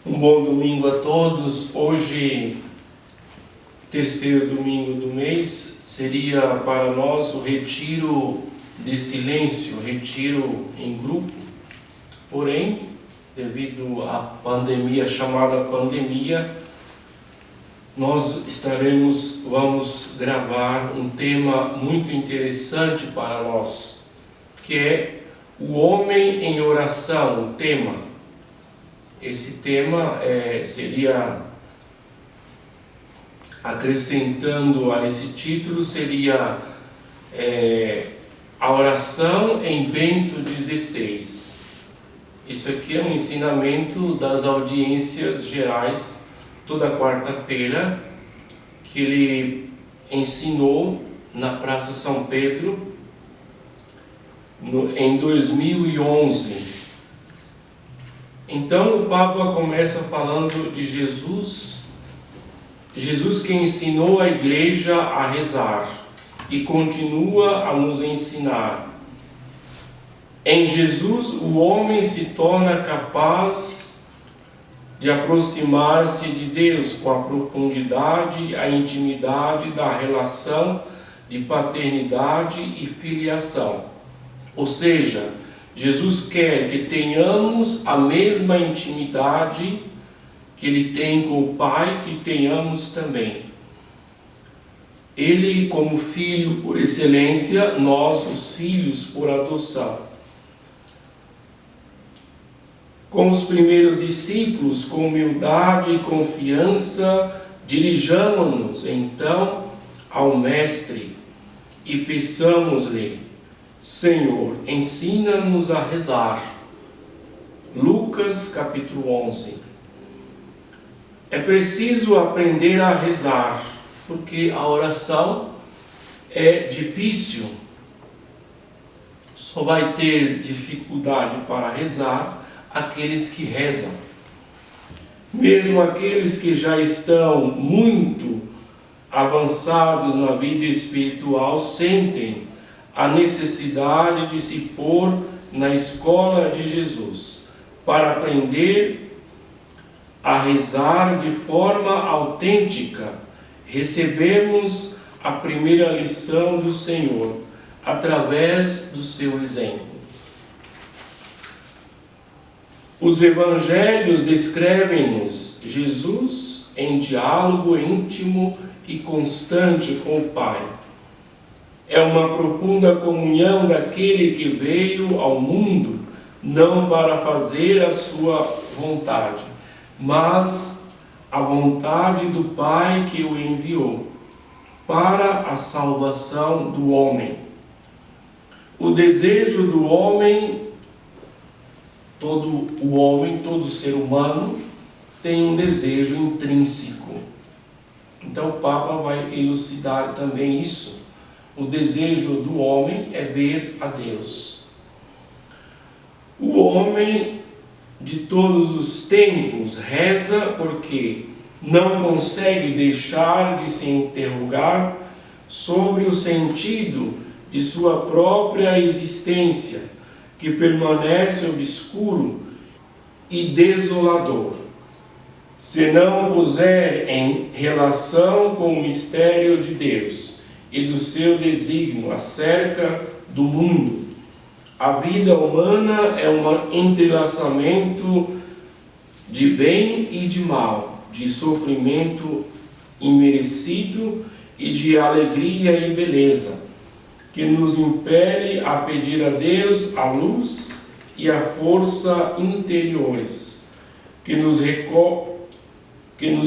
Um bom domingo a todos. Hoje, terceiro domingo do mês, seria para nós o retiro de silêncio, retiro em grupo. Porém, devido à pandemia, chamada pandemia, nós vamos gravar um tema muito interessante para nós, que é o homem em oração, o tema. Esse tema seria, acrescentando a esse título, seria a oração em Bento XVI. Isso aqui é um ensinamento das audiências gerais, toda quarta-feira, que ele ensinou na Praça São Pedro, em 2011. Então o Papa começa falando de Jesus que ensinou a igreja a rezar e continua a nos ensinar. Em Jesus o homem se torna capaz de aproximar-se de Deus com a profundidade, a intimidade da relação de paternidade e filiação. Ou seja, Jesus quer que tenhamos a mesma intimidade que Ele tem com o Pai, que tenhamos também. Ele como filho por excelência, nós os filhos por adoção. Com os primeiros discípulos, com humildade e confiança, dirijamo-nos então ao Mestre e peçamos-lhe: Senhor, ensina-nos a rezar. Lucas capítulo 11. É preciso aprender a rezar, porque a oração é difícil. Só vai ter dificuldade para rezar aqueles que rezam. Mesmo aqueles que já estão muito avançados na vida espiritual sentem a necessidade de se pôr na escola de Jesus, para aprender a rezar de forma autêntica. Recebemos a primeira lição do Senhor, através do seu exemplo. Os evangelhos descrevem-nos Jesus em diálogo íntimo e constante com o Pai. É uma profunda comunhão daquele que veio ao mundo, não para fazer a sua vontade, mas a vontade do Pai que o enviou, para a salvação do homem. O desejo do homem, todo ser humano, tem um desejo intrínseco. Então o Papa vai elucidar também isso. O desejo do homem é ver a Deus. O homem de todos os tempos reza porque não consegue deixar de se interrogar sobre o sentido de sua própria existência, que permanece obscuro e desolador. Se não puser em relação com o mistério de Deus e do seu desígnio acerca do mundo, a vida humana é um entrelaçamento de bem e de mal, de sofrimento imerecido e de alegria e beleza, que nos impele a pedir a Deus a luz e a força interiores, que nos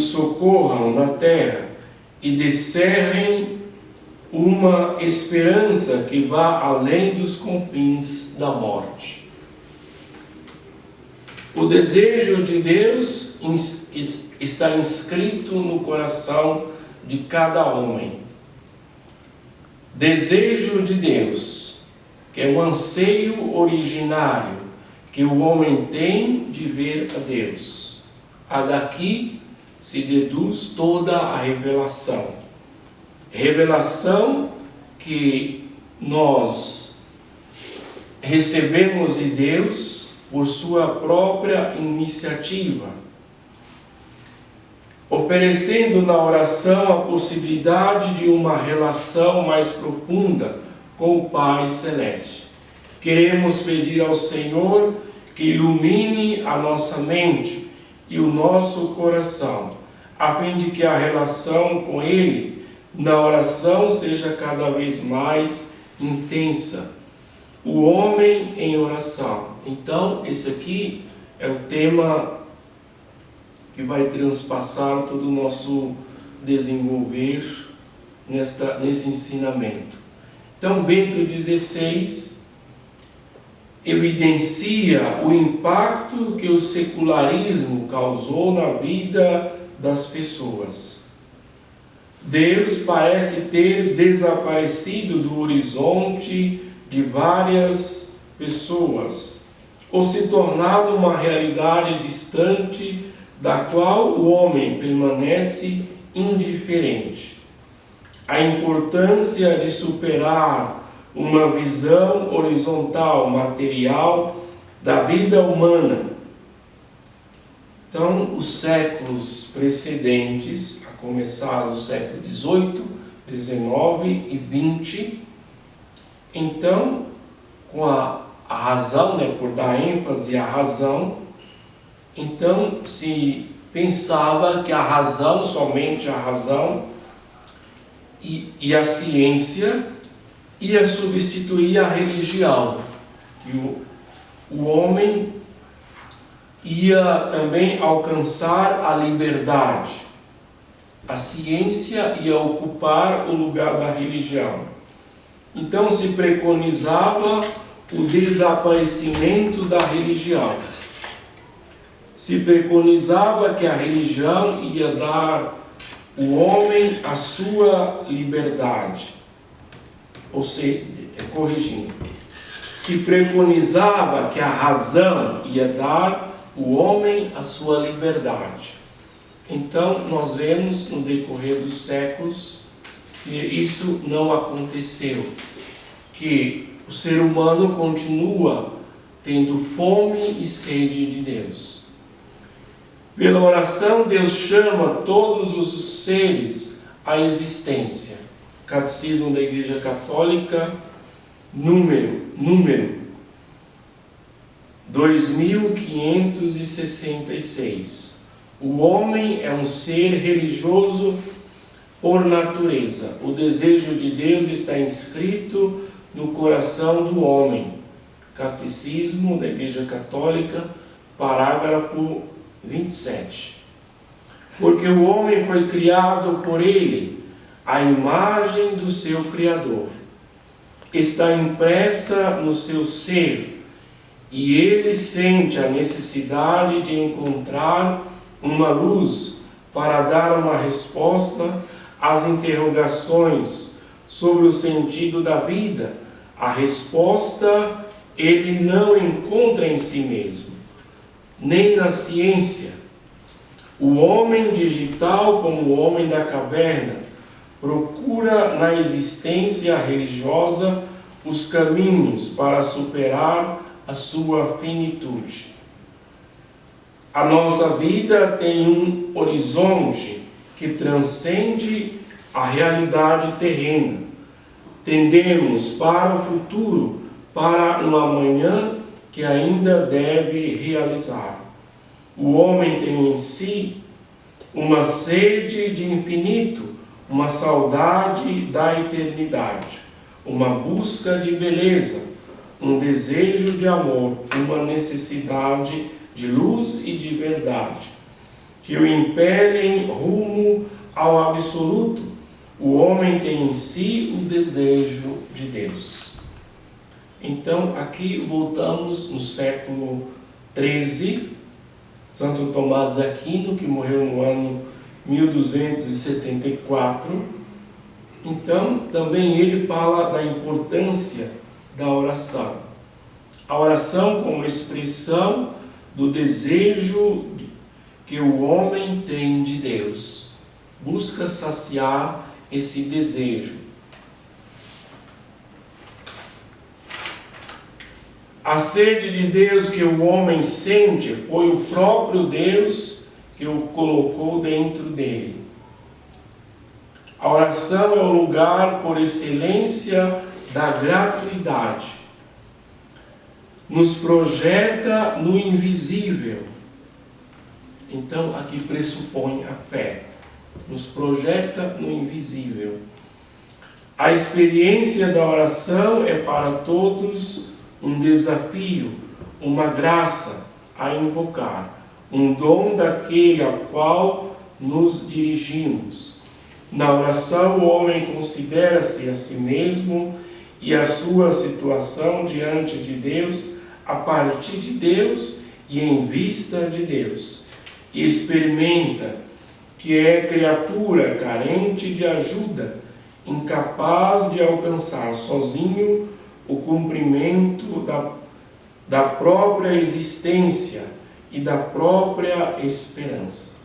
socorram na terra e descerrem uma esperança que vá além dos confins da morte. O desejo de Deus está inscrito no coração de cada homem. Desejo de Deus, que é o anseio originário que o homem tem de ver a Deus. Daqui se deduz toda a revelação. Revelação que nós recebemos de Deus por sua própria iniciativa, oferecendo na oração a possibilidade de uma relação mais profunda com o Pai Celeste. Queremos pedir ao Senhor que ilumine a nossa mente e o nosso coração, a fim de que a relação com Ele na oração seja cada vez mais intensa. O homem em oração. Então, esse aqui é o tema que vai transpassar todo o nosso desenvolver nesse ensinamento. Então, Bento XVI evidencia o impacto que o secularismo causou na vida das pessoas. Deus parece ter desaparecido do horizonte de várias pessoas, ou se tornado uma realidade distante da qual o homem permanece indiferente. A importância de superar uma visão horizontal, material, da vida humana. Então, os séculos precedentes, a começar do século XVIII, XIX e XX, então, com a razão, por dar ênfase à razão, então se pensava que a razão, somente a razão e a ciência ia substituir a religião, que o homem ia também alcançar a liberdade. A ciência ia ocupar o lugar da religião. Então se preconizava o desaparecimento da religião. Se preconizava que a religião ia dar ao homem a sua liberdade. Ou seja, corrigindo, se preconizava que a razão ia dar ao homem a sua liberdade. Então, nós vemos no decorrer dos séculos que isso não aconteceu, que o ser humano continua tendo fome e sede de Deus. Pela oração, Deus chama todos os seres à existência. Catecismo da Igreja Católica, número 2566. O homem é um ser religioso por natureza. O desejo de Deus está inscrito no coração do homem. Catecismo da Igreja Católica, parágrafo 27. Porque o homem foi criado por Ele, a imagem do seu Criador. Está impressa no seu ser, e ele sente a necessidade de encontrar uma luz para dar uma resposta às interrogações sobre o sentido da vida. A resposta ele não encontra em si mesmo, nem na ciência. O homem digital, como o homem da caverna, procura na existência religiosa os caminhos para superar a sua finitude. A nossa vida tem um horizonte que transcende a realidade terrena. Tendemos para o futuro, para um amanhã que ainda deve realizar. O homem tem em si uma sede de infinito, uma saudade da eternidade, uma busca de beleza, um desejo de amor, uma necessidade de luz e de verdade, que o impelem rumo ao absoluto. O homem tem em si o desejo de Deus. Então, aqui voltamos no século XIII, Santo Tomás de Aquino, que morreu no ano 1274. Então, também ele fala da importância da oração. A oração como expressão do desejo que o homem tem de Deus. Busca saciar esse desejo. A sede de Deus que o homem sente foi o próprio Deus que e o colocou dentro dele. A oração é o lugar por excelência da gratuidade. Nos projeta no invisível. Então, aqui pressupõe a fé. Nos projeta no invisível. A experiência da oração é para todos um desafio, uma graça a invocar, um dom daquele ao qual nos dirigimos. Na oração, o homem considera-se a si mesmo e a sua situação diante de Deus, a partir de Deus e em vista de Deus. E experimenta que é criatura carente de ajuda, incapaz de alcançar sozinho o cumprimento da própria existência e da própria esperança.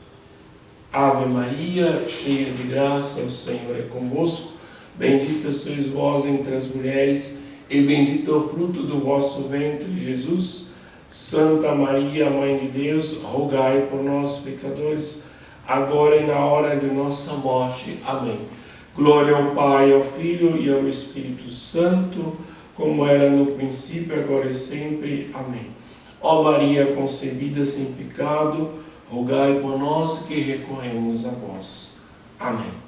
Ave Maria, cheia de graça, o Senhor é convosco. Bendita sois vós entre as mulheres, e bendito é o fruto do vosso ventre, Jesus. Santa Maria, Mãe de Deus, rogai por nós, pecadores, agora e na hora de nossa morte. Amém. Glória ao Pai, ao Filho e ao Espírito Santo, como era no princípio, agora e sempre. Amém. Ó Maria concebida sem pecado, rogai por nós que recorremos a vós. Amém.